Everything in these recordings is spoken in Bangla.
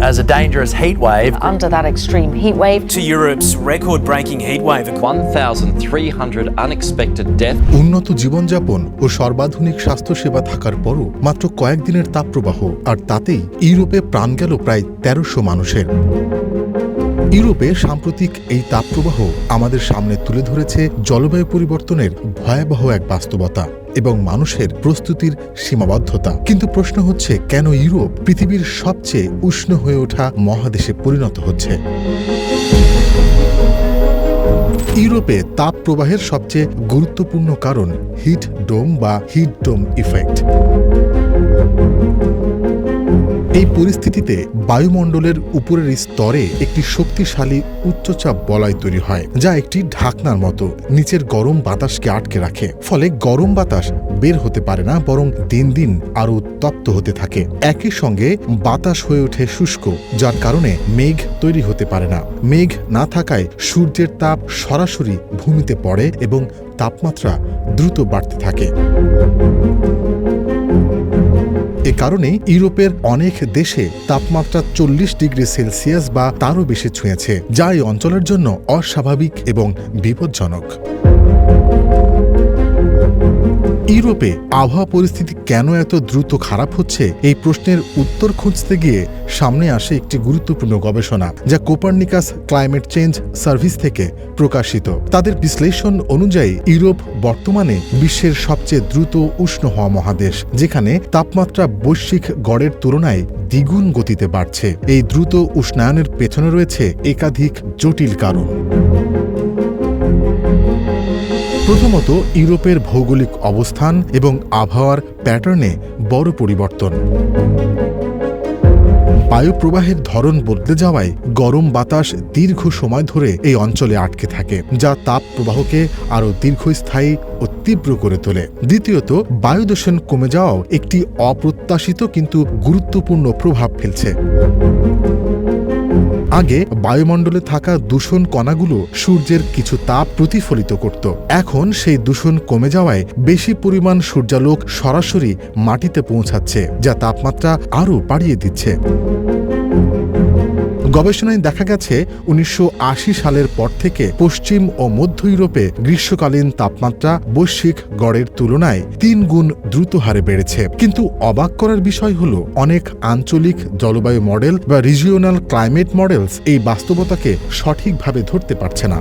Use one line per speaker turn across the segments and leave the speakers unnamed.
as a dangerous heat wave.
Under that extreme heat wave.
To Europe's record-breaking heat wave.
1,300 unexpected deaths.
উন্নত জীবনযাপন ও সর্বাধুনিক স্বাস্থ্যসেবা থাকার পরও মাত্র কয়েকদিনের তাপপ্রবাহ, আর তাতেই ইউরোপে প্রাণ গেল প্রায় ১৩০০ মানুষের। ইউরোপে সাম্প্রতিক এই তাপপ্রবাহ আমাদের সামনে তুলে ধরেছে জলবায়ু পরিবর্তনের ভয়াবহ এক বাস্তবতা এবং মানুষের প্রস্তুতির সীমাবদ্ধতা। কিন্তু প্রশ্ন হচ্ছে, কেন ইউরোপ পৃথিবীর সবচেয়ে উষ্ণ হয়ে ওঠা মহাদেশে পরিণত হচ্ছে? ইউরোপে তাপ প্রবাহের সবচেয়ে গুরুত্বপূর্ণ কারণ হিট ডোম বা হিট ডোম ইফেক্ট। এই পরিস্থিতিতে বায়ুমণ্ডলের উপরের স্তরে একটি শক্তিশালী উচ্চচাপ বলয় তৈরি হয়, যা একটি ঢাকনার মতো নিচের গরম বাতাসকে আটকে রাখে। ফলে গরম বাতাস বের হতে পারে না, বরং দিন দিন আরও উত্তপ্ত হতে থাকে। একই সঙ্গে বাতাস হয়ে ওঠে শুষ্ক, যার কারণে মেঘ তৈরি হতে পারে না। মেঘ না থাকায় সূর্যের তাপ সরাসরি ভূমিতে পড়ে এবং তাপমাত্রা দ্রুত বাড়তে থাকে। এ কারণে ইউরোপের অনেক দেশে তাপমাত্রা ৪০ ডিগ্রি সেলসিয়াস বা তারও বেশি ছুঁয়েছে, যা এই অঞ্চলের জন্য অস্বাভাবিক এবং বিপজ্জনক। ইউরোপে আবহাওয়া পরিস্থিতি কেন এত দ্রুত খারাপ হচ্ছে, এই প্রশ্নের উত্তর খুঁজতে গিয়ে সামনে আসে একটি গুরুত্বপূর্ণ গবেষণা, যা কোপার্নিকাস ক্লাইমেট চেঞ্জ সার্ভিস থেকে প্রকাশিত। তাদের বিশ্লেষণ অনুযায়ী ইউরোপ বর্তমানে বিশ্বের সবচেয়ে দ্রুত উষ্ণ হওয়া মহাদেশ, যেখানে তাপমাত্রা বৈশ্বিক গড়ের তুলনায় দ্বিগুণ গতিতে বাড়ছে। এই দ্রুত উষ্ণায়নের পেছনে রয়েছে একাধিক জটিল কারণ। প্রথমত, ইউরোপের ভৌগোলিক অবস্থান এবং আবহাওয়ার প্যাটার্নে বড় পরিবর্তন। বায়ু প্রবাহের ধরন বদলে যাওয়ায় গরম বাতাস দীর্ঘ সময় ধরে এই অঞ্চলে আটকে থাকে, যা তাপ প্রবাহকে আরও দীর্ঘস্থায়ী ও তীব্র করে তোলে। দ্বিতীয়ত, বায়ু দূষণ কমে যাওয়াও একটি অপ্রত্যাশিত কিন্তু গুরুত্বপূর্ণ প্রভাব ফেলছে। আগে বায়ুমণ্ডলে থাকা দূষণ কণাগুলো সূর্যের কিছু তাপ প্রতিফলিত করত। এখন সেই দূষণ কমে যাওয়ায় বেশি পরিমাণ সূর্যালোক সরাসরি মাটিতে পৌঁছাচ্ছে, যা তাপমাত্রা আরও বাড়িয়ে দিচ্ছে। গবেষণায় দেখা গেছে ১৯৮০ সালের পর থেকে পশ্চিম ও মধ্য ইউরোপে গ্রীষ্মকালীন তাপমাত্রা বৈশ্বিক গড়ের তুলনায় ৩ গুণ দ্রুত হারে বেড়েছে। কিন্তু অবাক করার বিষয় হল, অনেক আঞ্চলিক জলবায়ু মডেল বা রিজিওনাল ক্লাইমেট মডেলস এই বাস্তবতাকে সঠিকভাবে ধরতে পারছে না।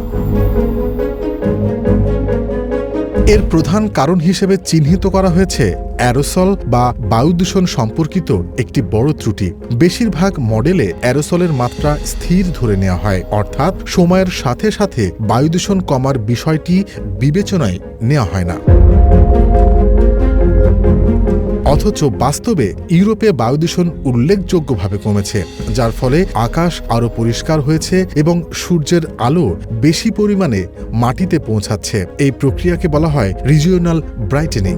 এর প্রধান কারণ হিসেবে চিহ্নিত করা হয়েছে অ্যারোসল বা বায়ুদূষণ সম্পর্কিত একটি বড় ত্রুটি। বেশিরভাগ মডেলে অ্যারোসলের মাত্রা স্থির ধরে নেওয়া হয়, অর্থাৎ সময়ের সাথে সাথে বায়ুদূষণ কমার বিষয়টি বিবেচনায় নেওয়া হয় না। অথচ বাস্তবে ইউরোপে বায়ুদূষণ উল্লেখযোগ্যভাবে কমেছে, যার ফলে আকাশ আরও পরিষ্কার হয়েছে এবং সূর্যের আলো বেশি পরিমাণে মাটিতে পৌঁছাচ্ছে। এই প্রক্রিয়াকে বলা হয় রিজিওনাল ব্রাইটেনিং।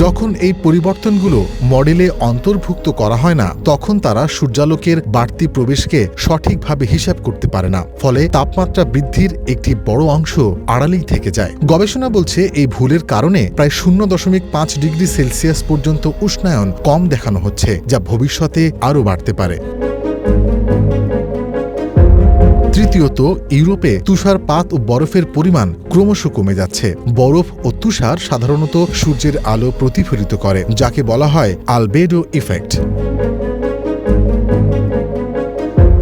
যখন এই পরিবর্তনগুলো মডেলে অন্তর্ভুক্ত করা হয় না, তখন তারা সূর্যালোকের বাড়তি প্রবেশকে সঠিকভাবে হিসাব করতে পারে না, ফলে তাপমাত্রা বৃদ্ধির একটি বড় অংশ আড়ালেই থেকে যায়। গবেষণা বলছে, এই ভুলের কারণে প্রায় ০.৫ ডিগ্রি সেলসিয়াস পর্যন্ত উষ্ণায়ন কম দেখানো হচ্ছে, যা ভবিষ্যতে আরও বাড়তে পারে। তৃতীয়ত, ইউরোপে তুষারপাত ও বরফের পরিমাণ ক্রমশ কমে যাচ্ছে। বরফ ও তুষার সাধারণত সূর্যের আলো প্রতিফলিত করে, যাকে বলা হয় আলবেডো ইফেক্ট।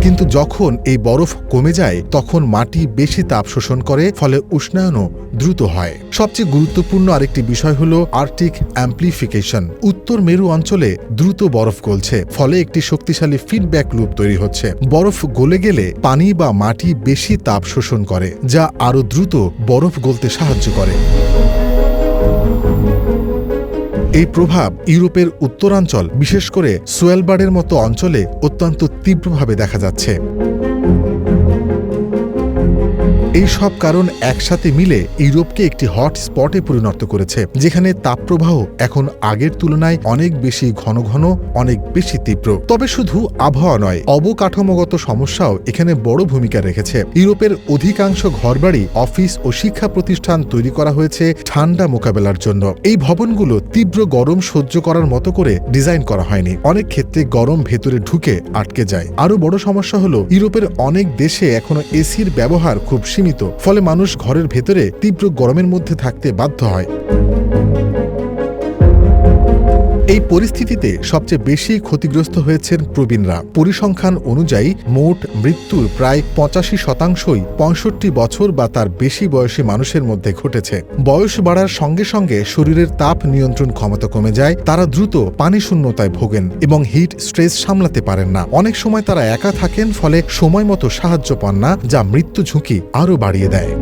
কিন্তু যখন এই বরফ কমে যায়, তখন মাটি বেশি তাপ শোষণ করে, ফলে উষ্ণায়নও দ্রুত হয়। সবচেয়ে গুরুত্বপূর্ণ আরেকটি বিষয় হল আর্কটিক অ্যাম্প্লিফিকেশন। উত্তর মেরু অঞ্চলে দ্রুত বরফ গলছে, ফলে একটি শক্তিশালী ফিডব্যাক লুপ তৈরি হচ্ছে। বরফ গলে গেলে পানি বা মাটি বেশি তাপ শোষণ করে, যা আরও দ্রুত বরফ গলতে সাহায্য করে। এই প্রভাব ইউরোপের উত্তরাঞ্চল, বিশেষ করে সোয়েলবার্ডের মতো অঞ্চলে অত্যন্ত তীব্রভাবে দেখা যাচ্ছে। এই সব কারণ একসাথে মিলে ইউরোপকে একটি হট স্পটে পরিণত করেছে, যেখানে তাপপ্রবাহ এখন আগের তুলনায় অনেক বেশি ঘন ঘন, অনেক বেশি তীব্র। তবে শুধু আবহাওয়া নয়, অবকাঠামোগত সমস্যাও এখানে বড় ভূমিকা রেখেছে। ইউরোপের অধিকাংশ ঘরবাড়ি, অফিস ও শিক্ষা প্রতিষ্ঠান তৈরি করা হয়েছে ঠান্ডা মোকাবেলার জন্য। এই ভবনগুলো তীব্র গরম সহ্য করার মতো করে ডিজাইন করা হয়নি। অনেক ক্ষেত্রে গরম ভেতরে ঢুকে আটকে যায়। আরও বড় সমস্যা হলো ইউরোপের অনেক দেশে এখনো এসির ব্যবহার খুব সীমিত, ফলে মানুষ ঘরের ভেতরে তীব্র গরমের মধ্যে থাকতে বাধ্য হয়। এই পরিস্থিতিতে সবচেয়ে বেশি ক্ষতিগ্রস্ত হয়েছেন প্রবীণরা। পরিসংখ্যান অনুযায়ী মোট মৃত্যুর প্রায় 85%ই 65 বছর বা তার বেশি বয়সী মানুষের মধ্যে ঘটেছে। বয়স বাড়ার সঙ্গে সঙ্গে শরীরের তাপ নিয়ন্ত্রণ ক্ষমতা কমে যায়, তারা দ্রুত পানি শূন্যতায় ভোগেন এবং হিট স্ট্রেস সামলাতে পারেন না। অনেক সময় তারা একা থাকেন, ফলে সময় মতো সাহায্য পান না, যা মৃত্যু ঝুঁকি আরও বাড়িয়ে দেয়।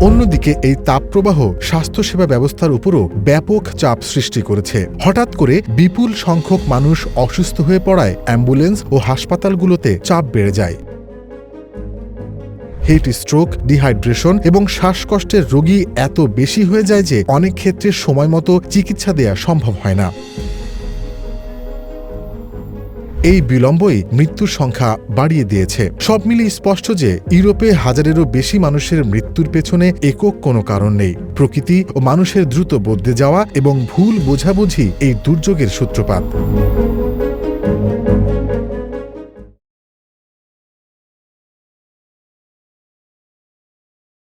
অন্যদিকে এই তাপপ্রবাহ স্বাস্থ্যসেবা ব্যবস্থার উপরও ব্যাপক চাপ সৃষ্টি করেছে। হঠাৎ করে বিপুল সংখ্যক মানুষ অসুস্থ হয়ে পড়ায় অ্যাম্বুলেন্স ও হাসপাতালগুলোতে চাপ বেড়ে যায়। হিট স্ট্রোক, ডিহাইড্রেশন এবং শ্বাসকষ্টের রোগী এত বেশি হয়ে যায় যে অনেক ক্ষেত্রে সময়মতো চিকিৎসা দেয়া সম্ভব হয় না। এই বিলম্বই মৃত্যুর সংখ্যা বাড়িয়ে দিয়েছে। সব মিলিয়ে স্পষ্ট যে ইউরোপে হাজারেরও বেশি মানুষের মৃত্যুর পেছনে একক কোনো কারণ নেই। প্রকৃতি ও মানুষের দ্রুত বদলে যাওয়া এবং ভুল বোঝাবুঝি এই দুর্যোগের সূত্রপাত।